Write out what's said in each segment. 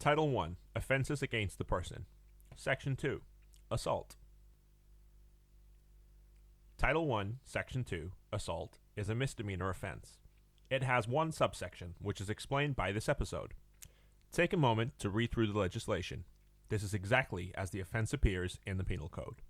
Title 1. Offenses against the person. Section 2. Assault. Title 1, Section 2, Assault, is a misdemeanor offense. It has one subsection, which is explained by this episode. Take a moment to read through the legislation. This is exactly as the offense appears in the Penal Code.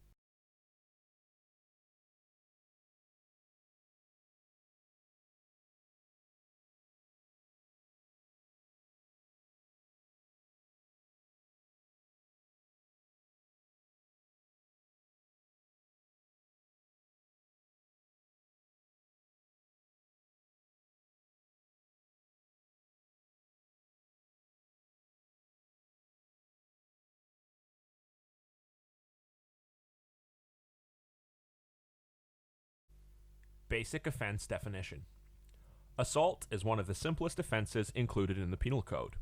Basic offense definition. Assault is one of the simplest offenses included in the Penal Code.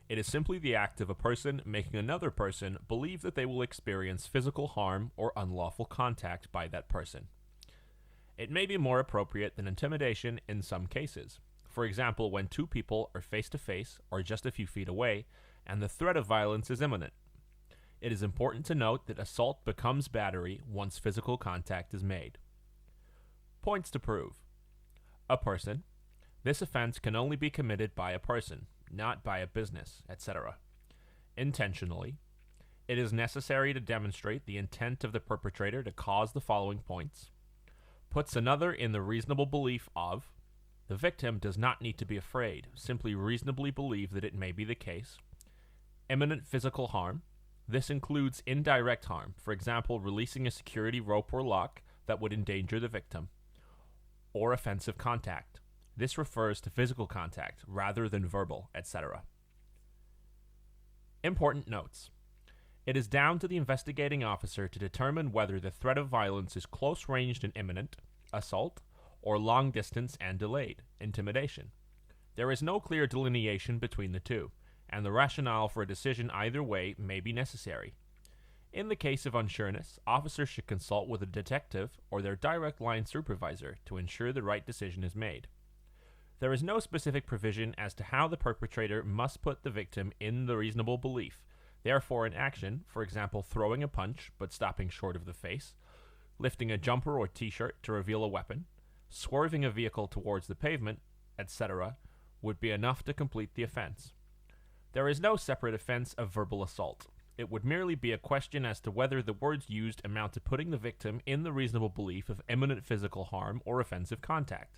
It is simply the act of a person making another person believe that they will experience physical harm or unlawful contact by that person. It may be more appropriate than intimidation in some cases. For example, when two people are face to face or just a few feet away and the threat of violence is imminent. It is important to note that assault becomes battery once physical contact is made. Points to prove. A person. This offense can only be committed by a person, not by a business, etc. Intentionally. It is necessary to demonstrate the intent of the perpetrator to cause the following points. Puts another in the reasonable belief of. The victim does not need to be afraid, simply reasonably believe that it may be the case. Imminent physical harm. This includes indirect harm, for example, releasing a security rope or lock that would endanger the victim. Or offensive contact. This refers to physical contact rather than verbal, etc. Important notes. It is down to the investigating officer to determine whether the threat of violence is close-ranged and imminent, assault, or long-distance and delayed, intimidation. There is no clear delineation between the two, and the rationale for a decision either way may be necessary. In the case of unsureness, officers should consult with a detective or their direct line supervisor to ensure the right decision is made. There is no specific provision as to how the perpetrator must put the victim in the reasonable belief. Therefore, an action, for example throwing a punch but stopping short of the face, lifting a jumper or t-shirt to reveal a weapon, swerving a vehicle towards the pavement, etc., would be enough to complete the offense. There is no separate offense of verbal assault. It would merely be a question as to whether the words used amount to putting the victim in the reasonable belief of imminent physical harm or offensive contact.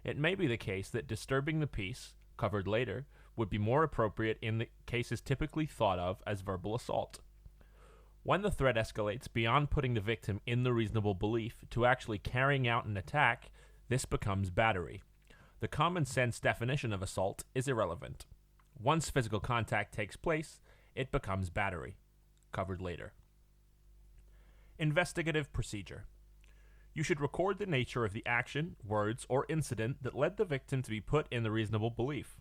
It may be the case that disturbing the peace, covered later, would be more appropriate in the cases typically thought of as verbal assault. When the threat escalates beyond putting the victim in the reasonable belief to actually carrying out an attack, this becomes battery. The common sense definition of assault is irrelevant. Once physical contact takes place, it becomes battery. Covered later. Investigative procedure. You should record the nature of the action, words, or incident that led the victim to be put in the reasonable belief.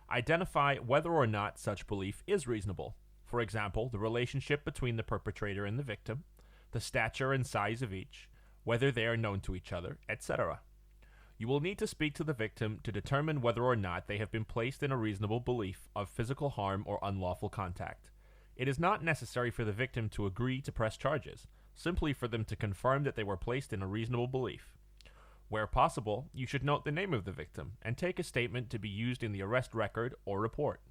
Identify whether or not such belief is reasonable. For example, the relationship between the perpetrator and the victim, the stature and size of each, whether they are known to each other, etc. You will need to speak to the victim to determine whether or not they have been placed in a reasonable belief of physical harm or unlawful contact. It is not necessary for the victim to agree to press charges, simply for them to confirm that they were placed in a reasonable belief. Where possible, you should note the name of the victim and take a statement to be used in the arrest record or report.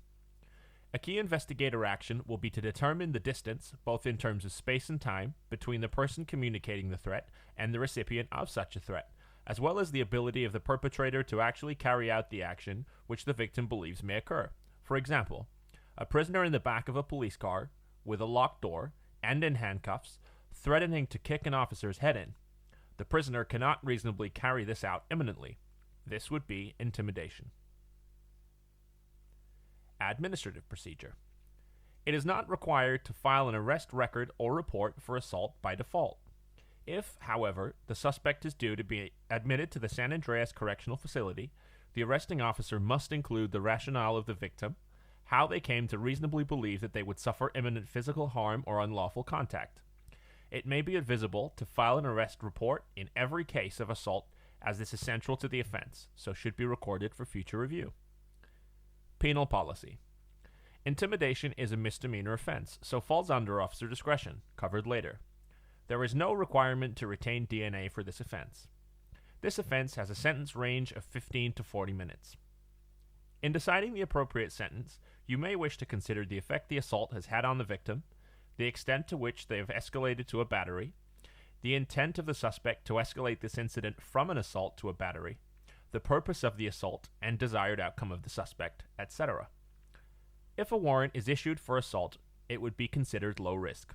A key investigator action will be to determine the distance, both in terms of space and time, between the person communicating the threat and the recipient of such a threat, as well as the ability of the perpetrator to actually carry out the action which the victim believes may occur. For example, a prisoner in the back of a police car, with a locked door, and in handcuffs, threatening to kick an officer's head in. The prisoner cannot reasonably carry this out imminently. This would be intimidation. Administrative procedure. It is not required to file an arrest record or report for assault by default. If, however, the suspect is due to be admitted to the San Andreas Correctional Facility, the arresting officer must include the rationale of the victim, how they came to reasonably believe that they would suffer imminent physical harm or unlawful contact. It may be advisable to file an arrest report in every case of assault, as this is central to the offense, so should be recorded for future review. Penal policy. Intimidation is a misdemeanor offense, so falls under officer discretion, covered later. There is no requirement to retain DNA for this offense. This offense has a sentence range of 15 to 40 minutes. In deciding the appropriate sentence, you may wish to consider the effect the assault has had on the victim, the extent to which they have escalated to a battery, the intent of the suspect to escalate this incident from an assault to a battery, the purpose of the assault and desired outcome of the suspect, etc. If a warrant is issued for assault, it would be considered low risk.